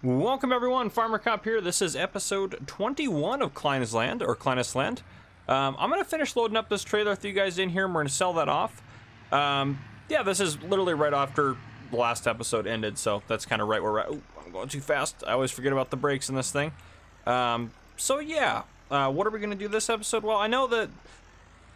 Welcome everyone, Farmer Cop here. This is episode 21 of Kleines Land, or Kleines Land. I'm going to finish loading up this trailer with you guys in here, and we're going to sell that off. Yeah, this is literally right after the last episode ended, so that's kind of right where we're at. Ooh, I'm going too fast. I always forget about the brakes in this thing. So yeah, what are we going to do this episode? Well, I know that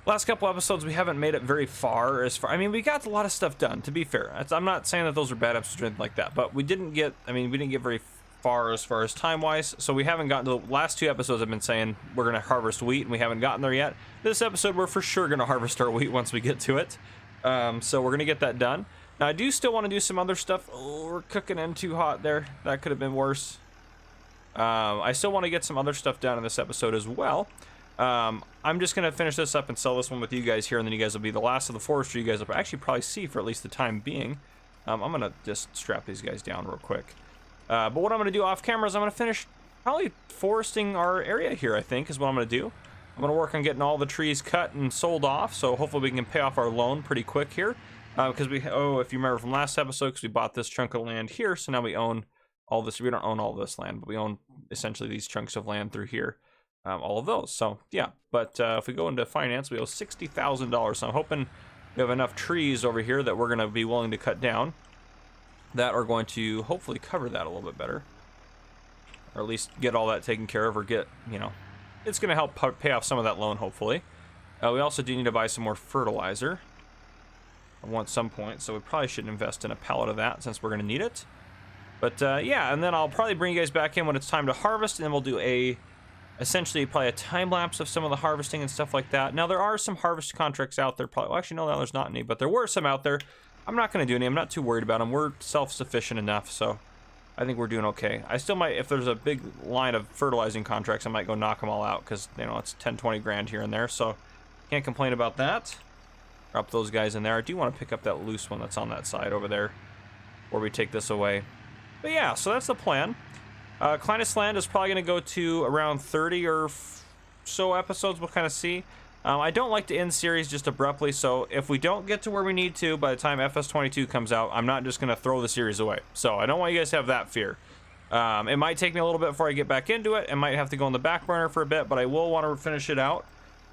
last couple episodes we haven't made it very far. I mean, we got a lot of stuff done, to be fair. I'm not saying that those are bad episodes or anything like that, but we didn't get very far as time-wise, so we haven't gotten to the last two episodes. I've been saying we're going to harvest wheat, and we haven't gotten there yet. This episode, we're for sure going to harvest our wheat once we get to it. So we're going to get that done. Now, I do still want to do some other stuff. Oh, we're cooking in too hot there. That could have been worse. I still want to get some other stuff done in this episode as well. I'm just going to finish this up and sell this one with you guys here, and then you guys will be the last of the forestry you guys will actually probably see for at least the time being. I'm going to just strap these guys down real quick. But what I'm going to do off camera is I'm going to finish probably foresting our area here, I think, is what I'm going to do. I'm going to work on getting all the trees cut and sold off, so hopefully we can pay off our loan pretty quick here. Because if you remember from last episode, because we bought this chunk of land here, so now we own all this. We don't own all this land, but we own essentially these chunks of land through here. All of those. So yeah, but if we go into finance, we owe $60,000. So I'm hoping we have enough trees over here that we're going to be willing to cut down that are going to hopefully cover that a little bit better, or at least get all that taken care of, or get, you know, it's going to help pay off some of that loan, hopefully. We also do need to buy some more fertilizer at some point, so we probably should invest in a pallet of that since we're going to need it. But yeah, and then I'll probably bring you guys back in when it's time to harvest, and then we'll do essentially probably a time lapse of some of the harvesting and stuff like that. Now, there are some harvest contracts out there. Probably, well, actually, no, there's not any, but there were some out there. I'm not going to do any. I'm not too worried about them. We're self-sufficient enough, so I think we're doing okay. I still might, if there's a big line of fertilizing contracts, I might go knock them all out, because, you know, it's 10, 20 grand here and there, so can't complain about that. Drop those guys in there. I do want to pick up that loose one that's on that side over there, where we take this away. But yeah, so that's the plan. Kleines Land is probably going to go to around 30 or so episodes. We'll kind of see. I don't like to end series just abruptly, so if we don't get to where we need to by the time FS22 comes out, I'm not just going to throw the series away. So I don't want you guys to have that fear. It might take me a little bit before I get back into it. I might have to go on the back burner for a bit, but I will want to finish it out.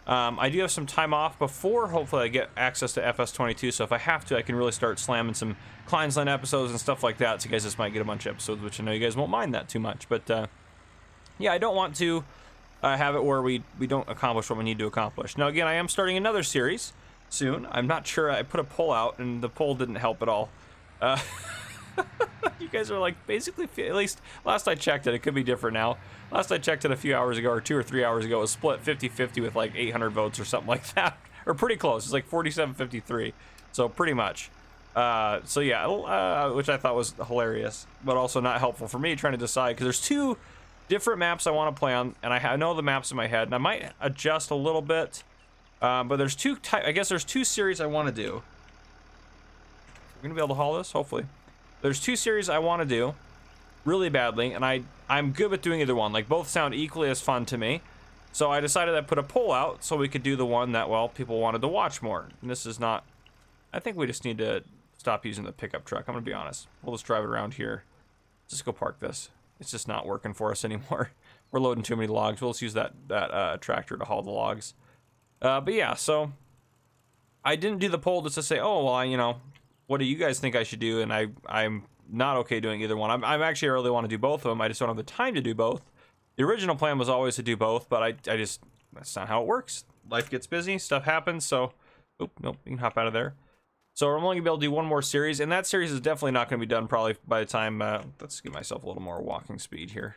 I do have some time off before, hopefully, I get access to FS22, so if I have to, I can really start slamming some Kleines Land episodes and stuff like that, so you guys just might get a bunch of episodes, which I know you guys won't mind that too much. But, yeah, I don't want to have it where we don't accomplish what we need to accomplish. Now, again, I am starting another series soon. I'm not sure. I put a poll out, and the poll didn't help at all. You guys are like, basically, at least last I checked it could be different now. Last I checked it a few hours ago, or 2 or 3 hours ago, it was split 50-50 with like 800 votes or something like that, or pretty close. It's like 47-53, so pretty much. So yeah, which I thought was hilarious, but also not helpful for me trying to decide, because there's two different maps I want to play on, and I know the maps in my head, and I might adjust a little bit, but there's I guess there's two series I want to do. We're gonna be able to haul this, hopefully. There's two series I want to do really badly, and I'm good with doing either one. Like, both sound equally as fun to me. So I decided I'd put a poll out so we could do the one that, well, people wanted to watch more. And this is not, I think we just need to stop using the pickup truck. I'm gonna be honest. We'll just drive it around here. Just go park this. It's just not working for us anymore. We're loading too many logs. We'll just use that tractor to haul the logs. But yeah, so I didn't do the poll just to say, oh, well, you know, what do you guys think I should do? And I'm not okay doing either one. I'm actually, I really want to do both of them. I just don't have the time to do both. The original plan was always to do both, but I just, that's not how it works. Life gets busy, stuff happens, so, oh, nope, you can hop out of there. So I'm only gonna be able to do one more series, and that series is definitely not gonna be done probably by the time, let's give myself a little more walking speed here.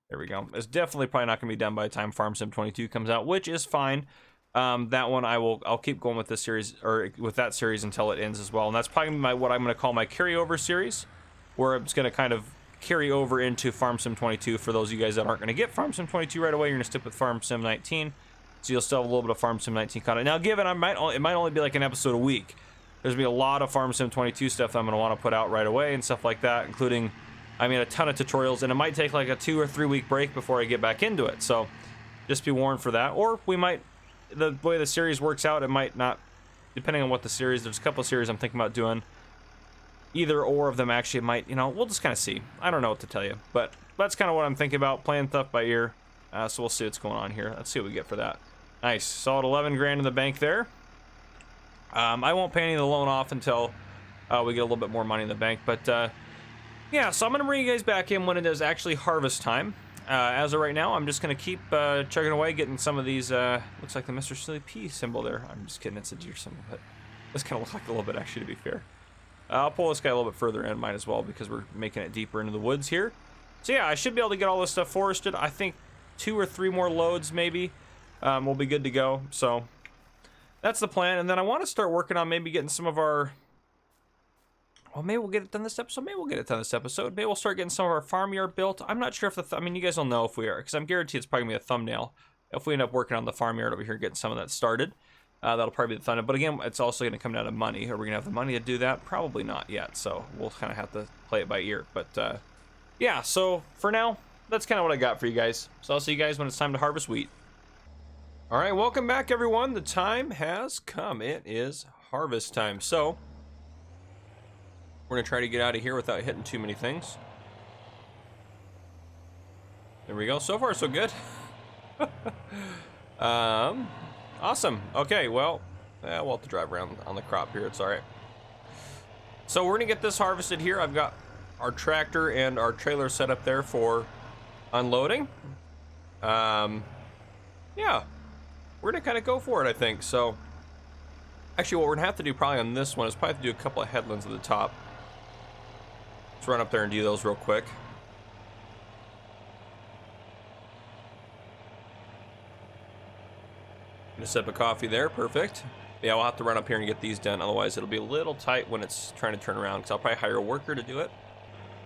There we go. It's definitely probably not gonna be done by the time Farm Sim 22 comes out, which is fine. That one I'll keep going with this series, or with that series, until it ends as well. And that's probably what I'm going to call my carryover series, where it's going to kind of carry over into Farm Sim 22. For those of you guys that aren't going to get Farm Sim 22 right away, you're going to stick with Farm Sim 19, so you'll still have a little bit of Farm Sim 19 content. Now, given it might only be like an episode a week, there's going to be a lot of Farm Sim 22 stuff that I'm going to want to put out right away and stuff like that, including, I mean, a ton of tutorials, and it might take like a 2 or 3 week break before I get back into it. So just be warned for that. Or we might, the way the series works out, it might not, depending on what the series, there's a couple of series I'm thinking about doing either or of them actually might, you know, we'll just kind of see. I don't know what to tell you, but that's kind of what I'm thinking about, playing stuff by ear. So we'll see what's going on here. Let's see what we get for that. Nice, solid 11 grand in the bank there. I won't pay any of the loan off until we get a little bit more money in the bank, but yeah, so I'm gonna bring you guys back in when it is actually harvest time. As of right now, I'm just gonna keep chugging away, getting some of these, looks like the Mr. Silly P symbol there. I'm just kidding, it's a deer symbol, but this kind of looks like a little bit, actually, to be fair. I'll pull this guy a little bit further in, might as well, because we're making it deeper into the woods here. So yeah, I should be able to get all this stuff forested. I think 2 or 3 more loads, maybe, we'll be good to go. So that's the plan, and then I want to start working on maybe getting some of our... Well, maybe we'll get it done this episode. Maybe we'll get it done this episode. Maybe we'll start getting some of our farmyard built. I'm not sure if the... I mean, you guys will know if we are, because I'm guaranteed it's probably going to be a thumbnail. If we end up working on the farmyard over here, getting some of that started, that'll probably be the thumbnail. But again, it's also going to come down to money. Are we going to have the money to do that? Probably not yet. So we'll kind of have to play it by ear. But yeah, so for now, that's kind of what I got for you guys. So I'll see you guys when it's time to harvest wheat. All right, welcome back, everyone. The time has come. It is harvest time. So we're gonna try to get out of here without hitting too many things. There we go. So far, so good. Awesome. Okay, well, we'll have to drive around on the crop here. It's all right. So we're gonna get this harvested here. I've got our tractor and our trailer set up there for unloading. Yeah, we're gonna kind of go for it, I think. So actually, what we're gonna have to do probably on this one is probably have to do a couple of headlands at the top. Let's run up there and do those real quick. Gonna sip of coffee there, perfect. Yeah, we'll have to run up here and get these done, otherwise it'll be a little tight when it's trying to turn around, because I'll probably hire a worker to do it.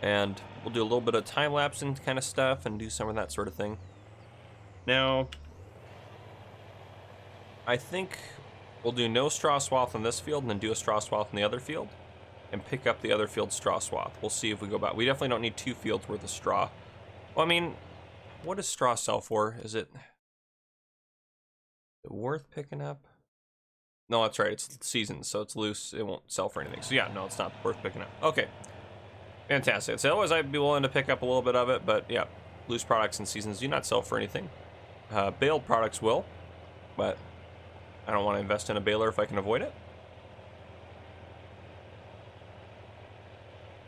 And we'll do a little bit of time lapsing kind of stuff and do some of that sort of thing. Now, I think we'll do no straw swath on this field and then do a straw swath in the other field. And pick up the other field's straw swath. We'll see if we go back. We definitely don't need 2 fields worth of straw. Well, I mean, what does straw sell for? Is it worth picking up? No, that's right. It's seasoned, so it's loose. It won't sell for anything. So yeah, no, it's not worth picking up. Okay, fantastic. So otherwise, I'd be willing to pick up a little bit of it, but yeah, loose products and seasons do not sell for anything. Baled products will, but I don't want to invest in a baler if I can avoid it.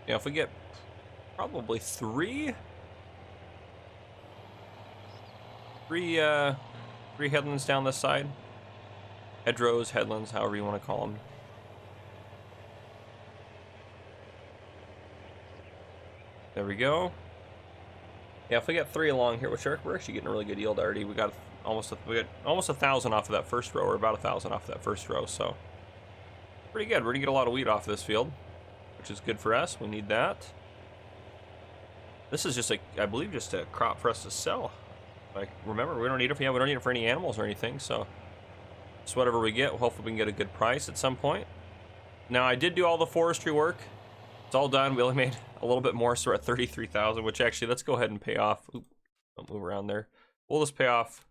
Yeah, if we get probably three headlands down this side. Hedgerows, headlands, however you want to call them. There we go. Yeah, if we get 3 along here, which we're actually getting a really good yield already. We got almost 1,000 off of that first row, or about 1,000 off of that first row, so pretty good. We're gonna get a lot of wheat off this field, which is good for us. We need that. This is just I believe just a crop for us to sell. Like, remember, we don't need it. Yeah, we don't need it for any animals or anything. So, it's whatever we get. Hopefully, we can get a good price at some point. Now, I did do all the forestry work. It's all done. We only made a little bit more, so we're at 33,000. Which actually, let's go ahead and pay off. Oop, don't move around there. We'll just pay off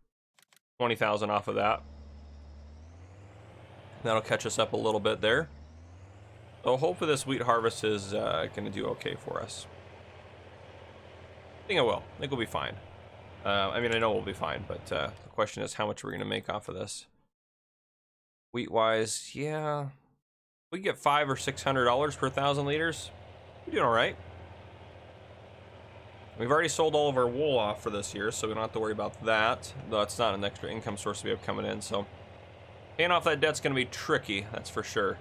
20,000 off of that. That'll catch us up a little bit there. So hopefully this wheat harvest is going to do okay for us. I think it will. I think we'll be fine. I mean, I know we'll be fine, but the question is how much we're going to make off of this. Wheat-wise, yeah. We get $500 or $600 per 1,000 liters. We're doing all right. We've already sold all of our wool off for this year, so we don't have to worry about that. Though it's not an extra income source we have coming in, so paying off that debt's going to be tricky, that's for sure.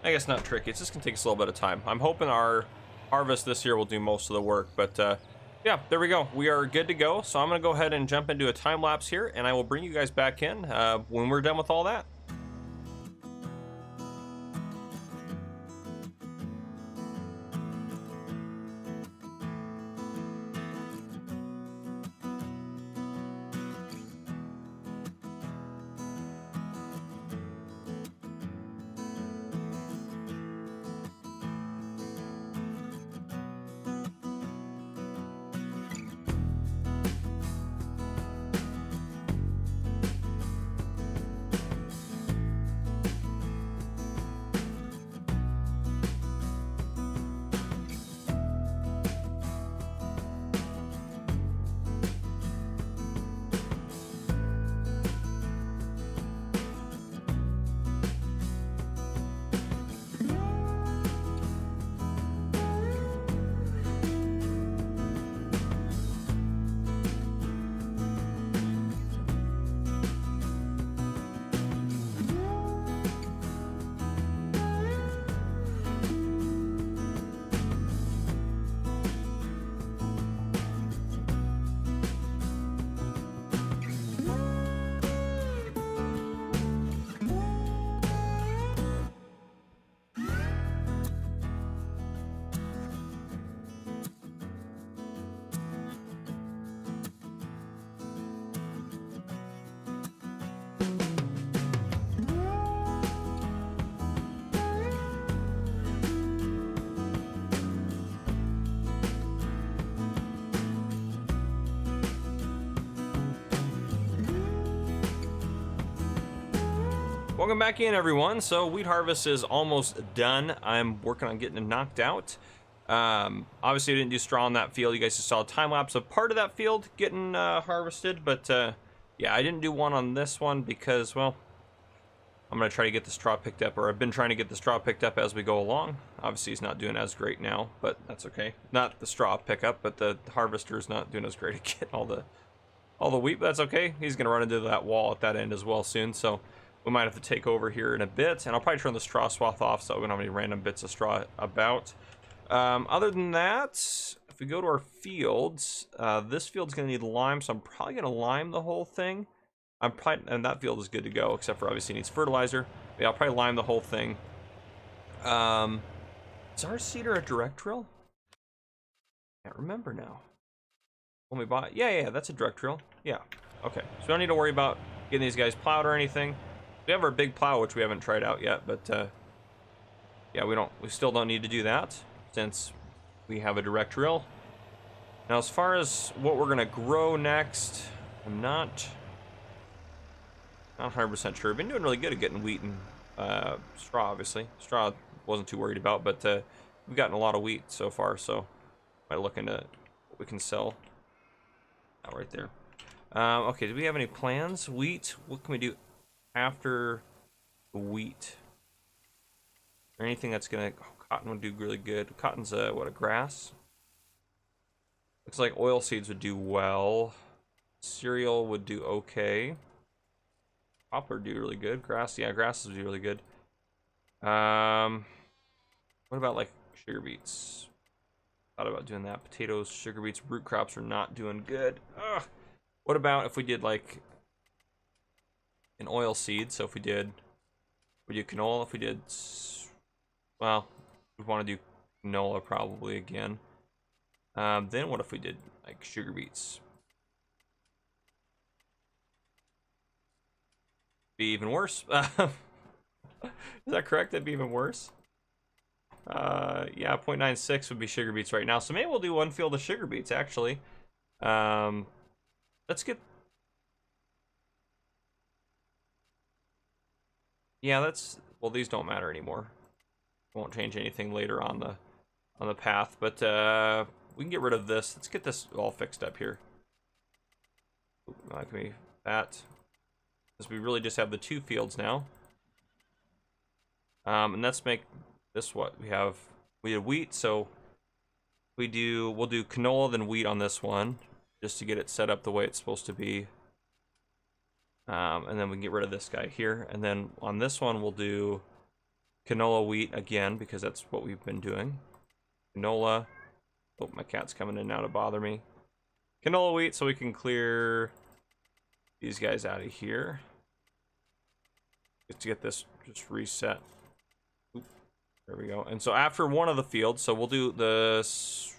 I guess not tricky, it's just going to take us a little bit of time. I'm hoping our harvest this year will do most of the work, but yeah, there we go. We are good to go, so I'm going to go ahead and jump into a time lapse here, and I will bring you guys back in when we're done with all that. Welcome back in, everyone. So wheat harvest is almost done. I'm working on getting it knocked out. Obviously I didn't do straw on that field. You guys just saw a time lapse of part of that field getting harvested, but yeah, I didn't do one on this one because, well, I'm gonna try to get the straw picked up, or I've been trying to get the straw picked up as we go along. Obviously he's not doing as great now, but that's okay. Not the straw pickup, but the harvester's not doing as great to get all the wheat, but that's okay. He's gonna run into that wall at that end as well soon, so we might have to take over here in a bit, and I'll probably turn the straw swath off so we don't have any random bits of straw about. Other than that, if we go to our fields, this field's gonna need lime, so I'm probably gonna lime the whole thing. And that field is good to go, except for obviously it needs fertilizer. But yeah, I'll probably lime the whole thing. Is our seeder a direct drill? Can't remember now. When we bought, yeah, that's a direct drill. Yeah, okay. So we don't need to worry about getting these guys plowed or anything. We have our big plow, which we haven't tried out yet, but yeah, we still don't need to do that since we have a direct drill. Now, as far as what we're gonna grow next, I'm not 100% sure. I've been doing really good at getting wheat and straw, obviously. Straw wasn't too worried about, but we've gotten a lot of wheat so far, so I might look into what we can sell. Out right there. Okay, do we have any plans? Wheat, what can we do after the wheat? Or anything that's gonna, cotton would do really good. Cotton's what, a grass? Looks like oil seeds would do well. Cereal would do okay. Poplar do really good. Grass, yeah, grasses would do really good. What about like sugar beets? Thought about doing that. Potatoes, sugar beets, root crops are not doing good. Ugh. What about if we did like an oil seed? So if we do canola. If we did, well, we want to do canola probably again. Then what if we did like sugar beets? Be even worse. Is that correct? That'd be even worse. Yeah, 0.96 would be sugar beets right now. So maybe we'll do one field of sugar beets actually. Let's get. Yeah, well, these don't matter anymore. Won't change anything later on the path, but we can get rid of this. Let's get this all fixed up here. Like me that. Because we really just have the two fields now. And let's make this what we have. We did wheat, so we'll do canola then wheat on this one, just to get it set up the way it's supposed to be. And then we can get rid of this guy here, and then on this one we'll do canola wheat again because that's what we've been doing. Canola. Oh, my cat's coming in now to bother me. Canola wheat, so we can clear these guys out of here. Just to get this just reset. Oop, there we go. And so after one of the fields, so we'll do this.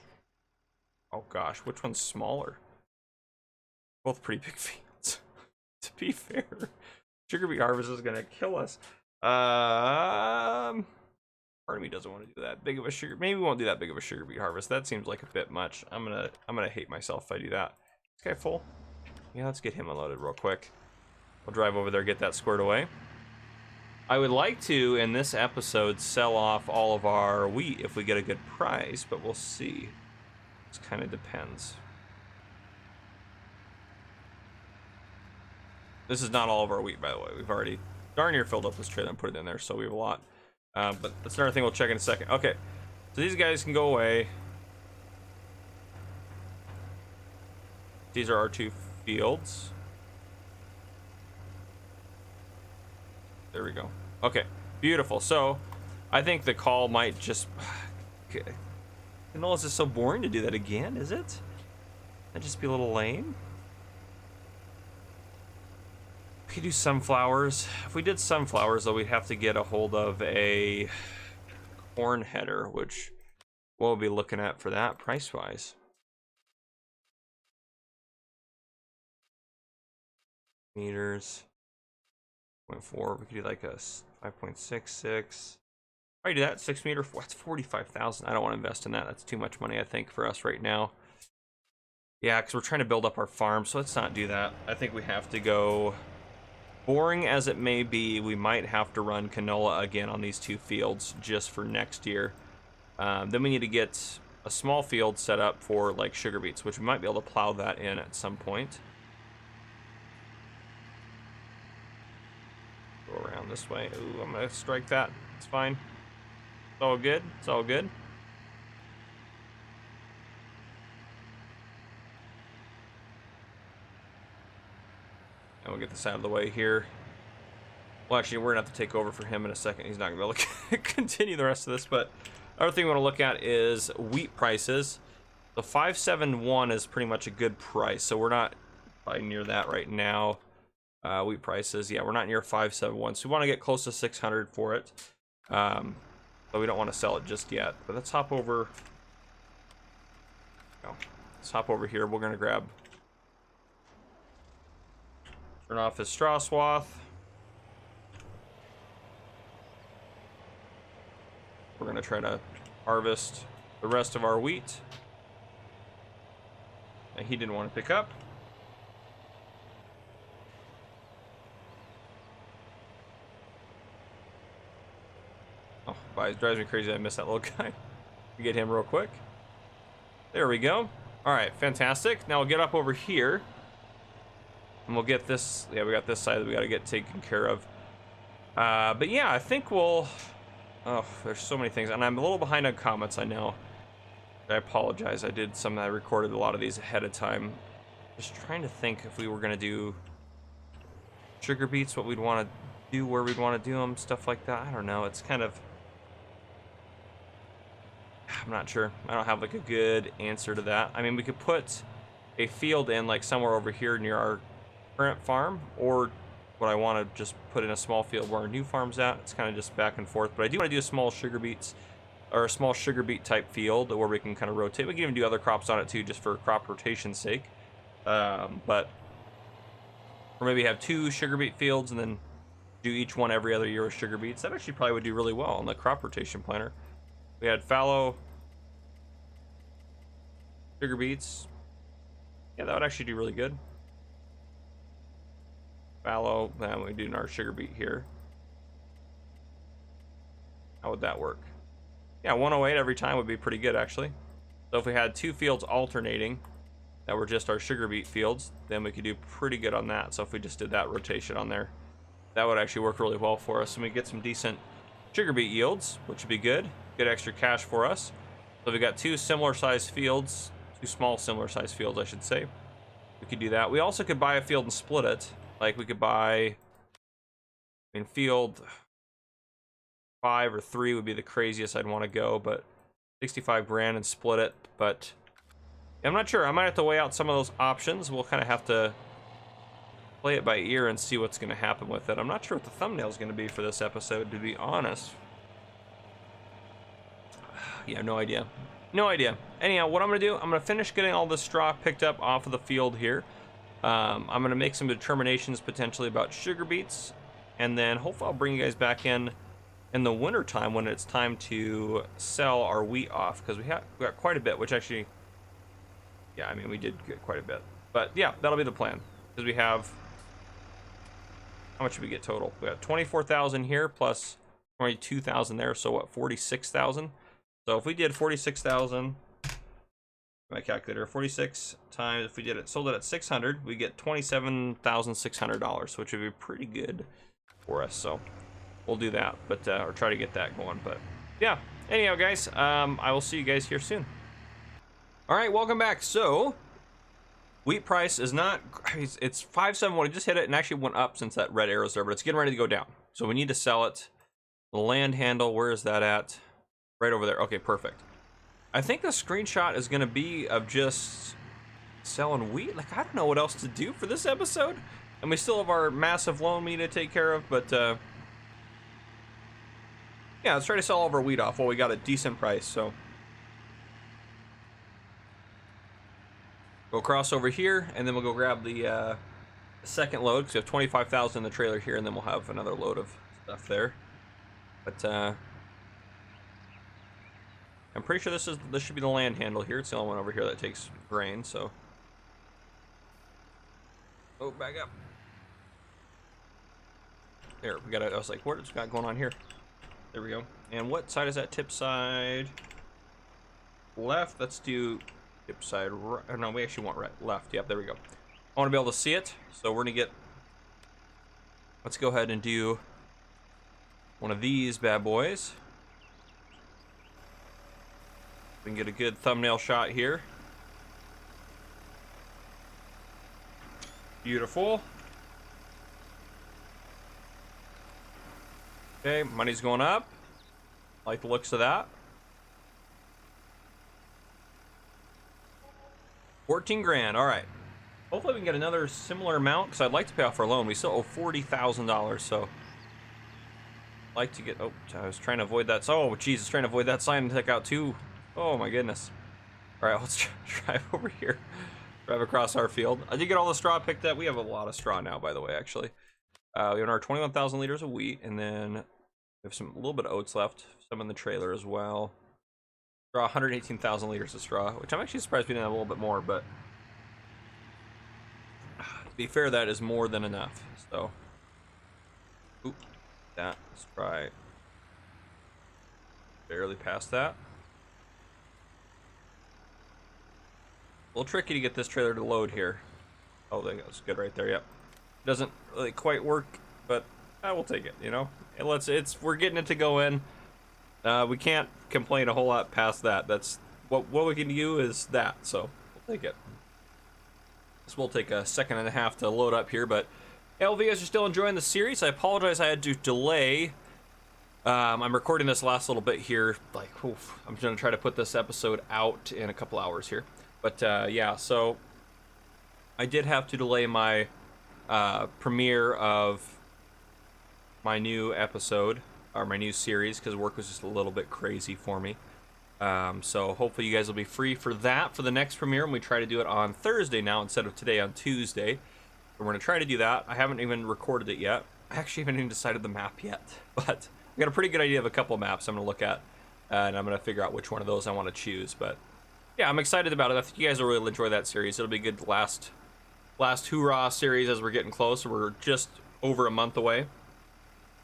Oh gosh, which one's smaller? Both pretty big fields. To be fair, sugar beet harvest is gonna kill us. Part of me doesn't want to do that big of a sugar. Maybe we won't do that big of a sugar beet harvest. That seems like a bit much. I'm gonna hate myself if I do that. This guy full? Yeah, let's get him unloaded real quick. We'll drive over there, get that squared away. I would like to, in this episode, sell off all of our wheat if we get a good price, but we'll see. This kind of depends. This is not all of our wheat, by the way. We've already darn near filled up this trailer and put it in there, so we have a lot. But that's another thing we'll check in a second. Okay, so these guys can go away. These are our two fields. There we go. Okay, beautiful. So I think the call might just. Okay. Canola's just so boring to do that again, is it? That'd just be a little lame. We could do sunflowers. If we did sunflowers, though, we'd have to get a hold of a corn header, which we'll be looking at for that price-wise. Meters. 0.4. We could do like a 5.66. Probably do that. 6 meter. That's 45,000. I don't want to invest in that. That's too much money, I think, for us right now. Yeah, because we're trying to build up our farm, so let's not do that. I think we have to go boring as it may be, we might have to run canola again on these 2 fields just for next year. Then we need to get a small field set up for like sugar beets, which we might be able to plow that in at some point. Go around this way. Ooh, I'm gonna strike that. It's fine. It's all good. It's all good. And we'll get this out of the way here. Well, actually, we're gonna have to take over for him in a second. He's not gonna be able to continue the rest of this. But other thing we want to look at is wheat prices. The 571 is pretty much a good price, so we're not probably near that right now. Wheat prices, yeah, we're not near 571, so we want to get close to 600 for it. But we don't want to sell it just yet. But let's hop over. Oh, let's hop over here. We're gonna grab. Turn off his straw swath. We're gonna try to harvest the rest of our wheat. And he didn't want to pick up. Oh, it drives me crazy. I missed that little guy. We get him real quick. There we go. All right, fantastic. Now we'll get up over here. And we'll get this. Yeah, we got this side that we got to get taken care of. But yeah, I think we'll. Oh, there's so many things, and I'm a little behind on comments. I know. I apologize. I recorded a lot of these ahead of time. Just trying to think if we were gonna do sugar beets, what we'd want to do, where we'd want to do them, stuff like that. I don't know. It's kind of. I'm not sure. I don't have like a good answer to that. I mean, we could put a field in like somewhere over here near our current farm, or what I want to just put in a small field where our new farm's at. It's kind of just back and forth, but I do want to do a small sugar beets or a small sugar beet type field where we can kind of rotate. We can even do other crops on it too, just for crop rotation's sake. But or maybe have 2 sugar beet fields and then do each one every other year with sugar beets. That actually probably would do really well on the crop rotation planner. We had fallow sugar beets. Yeah, that would actually do really good. Fallow, then we do our sugar beet here. How would that work? Yeah, 108 every time would be pretty good actually. So if we had 2 fields alternating that were just our sugar beet fields, then we could do pretty good on that. So if we just did that rotation on there, that would actually work really well for us, and we get some decent sugar beet yields, which would be good. Good extra cash for us. So we got 2 similar sized fields, 2 small similar sized fields, I should say. We could do that. We also could buy a field and split it. Like we could buy in field 5 or 3 would be the craziest I'd want to go, but 65 grand and split it. But I'm not sure. I might have to weigh out some of those options. We'll kind of have to play it by ear and see what's going to happen with it. I'm not sure what the thumbnail is going to be for this episode, to be honest. Yeah, no idea. No idea. Anyhow, what I'm going to do, I'm going to finish getting all this straw picked up off of the field here. I'm going to make some determinations potentially about sugar beets, and then hopefully I'll bring you guys back in the winter time when it's time to sell our wheat off, because we got quite a bit, which actually, yeah, I mean, we did get quite a bit. But yeah, that'll be the plan, because we have, how much did we get total? We got 24,000 here plus 22,000 there, so what, 46,000? So if we did 46,000, my calculator, 46 times, if we did it, sold it at 600, we get $27,600, which would be pretty good for us. So we'll do that, but or try to get that going. But yeah, anyhow, guys, I will see you guys here soon. All right, welcome back. So wheat price is not, it's 571. It just hit it and actually went up since that red arrow's there, but it's getting ready to go down. So we need to sell it. The land handle, where is that at? Right over there. Okay, perfect. I think the screenshot is going to be of just selling wheat. Like, I don't know what else to do for this episode. And we still have our massive loan we need to take care of, but yeah, let's try to sell all of our wheat off while we got a decent price. So we'll cross over here, and then we'll go grab the second load, because we have 25,000 in the trailer here, and then we'll have another load of stuff there. But I'm pretty sure this should be the land handle here. It's the only one over here that takes grain, so. Oh, back up. there, we got it. I was like, what's got going on here? There we go. And what side is that? Tip side left. Let's do tip side right. Oh, no, we actually want right, left. Yep, there we go. I want to be able to see it, so we're gonna get. Let's go ahead and do one of these bad boys. We can get a good thumbnail shot here. Beautiful. Okay, money's going up. Like the looks of that. 14 grand. All right. Hopefully we can get another similar amount because I'd like to pay off our loan. We still owe $40,000, so I'd like to get. Oh, I was trying to avoid that. Oh, Jesus, trying to avoid that sign and take out two. Oh my goodness. All right, let's drive over here. Drive across our field. I did get all the straw picked up. We have a lot of straw now, by the way. Actually, we have our 21,000 liters of wheat, and then we have a little bit of oats left. Some in the trailer as well. Straw, 118,000 liters of straw, which I'm actually surprised we didn't have a little bit more, but to be fair, that is more than enough. So, oop, that. Let's try. Barely past that. A little tricky to get this trailer to load here. Oh, that was good right there. Yep. Doesn't really quite work, but we'll take it. You know, we're getting it to go in. We can't complain a whole lot past that. That's what we can do is that. So we'll take it. This will take a second and a half to load up here, but I hope you guys are still enjoying the series. I apologize I had to delay. I'm recording this last little bit here. Like, oof, I'm gonna try to put this episode out in a couple hours here. But yeah, so I did have to delay my premiere of my new episode, or my new series, because work was just a little bit crazy for me. So hopefully you guys will be free for that for the next premiere, and we try to do it on Thursday now instead of today on Tuesday. We're going to try to do that. I haven't even recorded it yet. I actually haven't even decided the map yet, but I got a pretty good idea of a couple maps I'm going to look at, and I'm going to figure out which one of those I want to choose. But yeah, I'm excited about it. I think you guys will really enjoy that series. It'll be a good last hoorah series as we're getting close. We're just over a month away.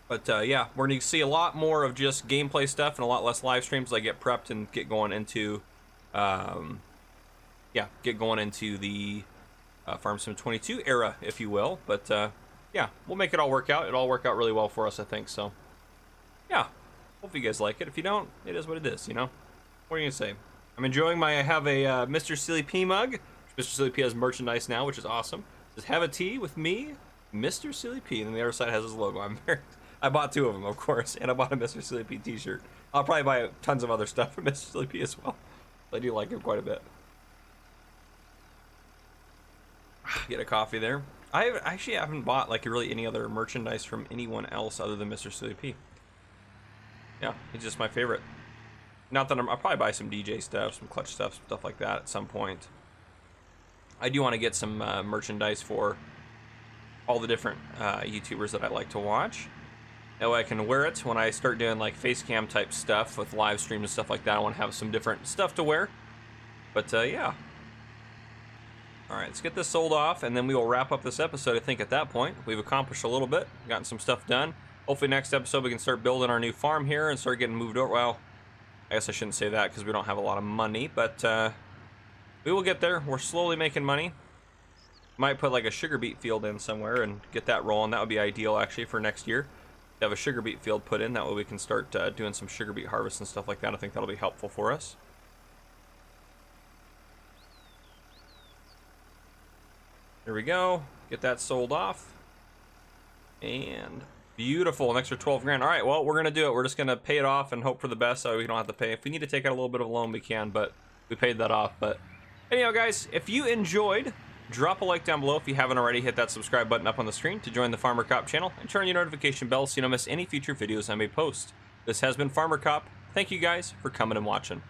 But yeah, we're going to see a lot more of just gameplay stuff and a lot less live streams as I get prepped and get going into, the Farm Sim 22 era, if you will. But yeah, we'll make it all work out. It'll all work out really well for us, I think. So yeah, hope you guys like it. If you don't, it is what it is, you know? What are you going to say? I'm enjoying I have a Mr. Silly P mug. Mr. Silly P has merchandise now, which is awesome. It says, have a tea with me, Mr. Silly P. And then the other side has his logo. I bought two of them, of course, and I bought a Mr. Silly P t-shirt. I'll probably buy tons of other stuff from Mr. Silly P as well. I do like him quite a bit. Get a coffee there. I actually haven't bought like really any other merchandise from anyone else other than Mr. Silly P. Yeah, he's just my favorite. Not that I'll probably buy some DJ stuff, some clutch stuff like that at some point. I do want to get some merchandise for all the different YouTubers that I like to watch. That way I can wear it when I start doing like face cam type stuff with live streams and stuff like that. I want to have some different stuff to wear. But yeah. Alright, let's get this sold off, and then we will wrap up this episode. I think at that point we've accomplished a little bit, gotten some stuff done. Hopefully next episode we can start building our new farm here and start getting moved over. Well, I guess I shouldn't say that because we don't have a lot of money, but we will get there. We're slowly making money. Might put like a sugar beet field in somewhere and get that rolling. That would be ideal actually for next year. To have a sugar beet field put in. That way we can start doing some sugar beet harvest and stuff like that. I think that'll be helpful for us. There we go. Get that sold off. And beautiful. An extra 12 grand. All right, well, we're going to do it. We're just going to pay it off and hope for the best so we don't have to pay. If we need to take out a little bit of a loan, we can, but we paid that off. But anyhow, guys, if you enjoyed, drop a like down below. If you haven't already, hit that subscribe button up on the screen to join the Farmer Cop channel and turn on your notification bell so you don't miss any future videos I may post. This has been Farmer Cop. Thank you guys for coming and watching.